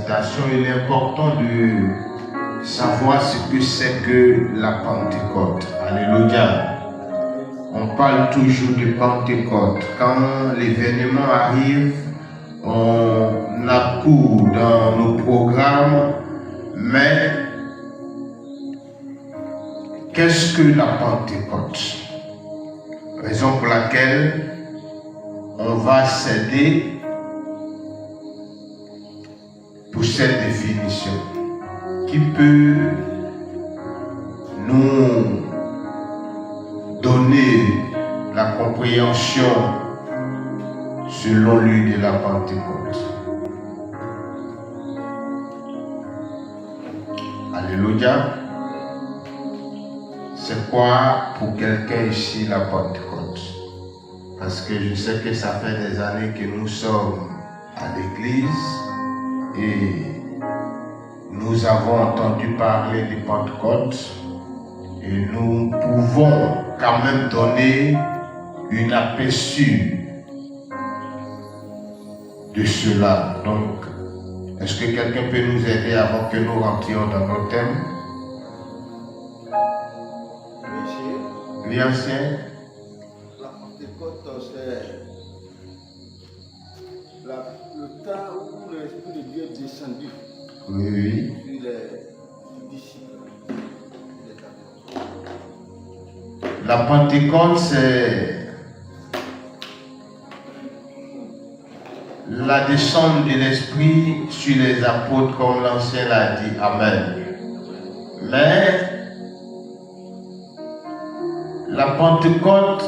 méditation, il est important de savoir ce que c'est que la Pentecôte. Alléluia. On parle toujours de Pentecôte. Quand l'événement arrive, on accourt dans nos programmes, mais qu'est-ce que la Pentecôte? Raison pour laquelle on va s'aider pour cette définition qui peut nous donner la compréhension selon lui de la Pentecôte. Alléluia. C'est quoi pour quelqu'un ici la Pentecôte? Parce que je sais que ça fait des années que nous sommes à l'église et nous avons entendu parler de Pentecôte et nous pouvons quand même donner une aperçu de cela. Donc, est-ce que quelqu'un peut nous aider avant que nous rentrions dans nos thèmes? Oui, ancien. La Pentecôte, c'est le temps où l'Esprit de Dieu est descendu. Oui, oui. Puis les disciples. La Pentecôte, c'est la descente de l'Esprit sur les apôtres, comme l'ancien l'a dit. Amen. Mais la Pentecôte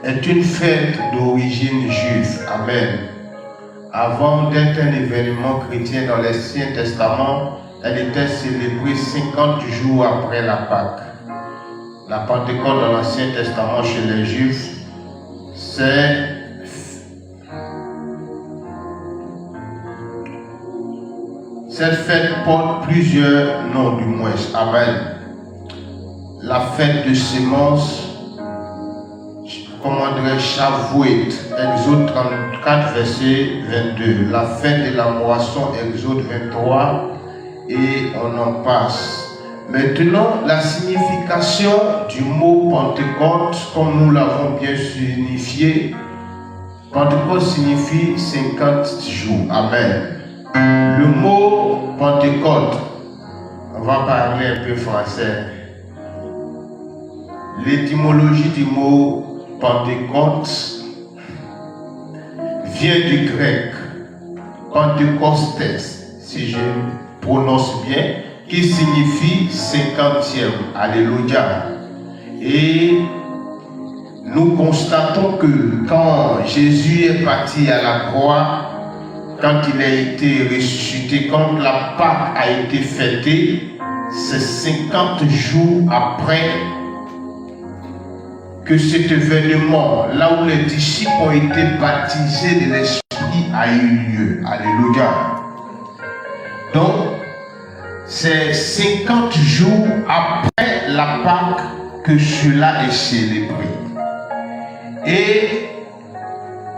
est une fête d'origine juive. Amen. Avant d'être un événement chrétien dans l'Ancien Testament, elle était célébrée 50 jours après la Pâque. La Pentecôte dans l'Ancien Testament chez les Juifs, cette fête porte plusieurs noms du moins. Amen. La fête de sémence, comment dirais-je, Shavuot, Exode 34, verset 22. La fête de la moisson, Exode 23, et on en passe. Maintenant, la signification du mot Pentecôte, comme nous l'avons bien signifié, Pentecôte signifie 50 jours. Amen. Le mot Pentecôte, on va parler un peu français. L'étymologie du mot Pentecôte vient du grec Pentecostes, si je prononce bien, qui signifie 50e. Alléluia. Et nous constatons que quand Jésus est parti à la croix, quand il a été ressuscité, quand la Pâque a été fêtée, c'est 50 jours après que cet événement, là où les disciples ont été baptisés de l'Esprit, a eu lieu. Alléluia. Donc, c'est 50 jours après la Pâque que cela est célébré. Et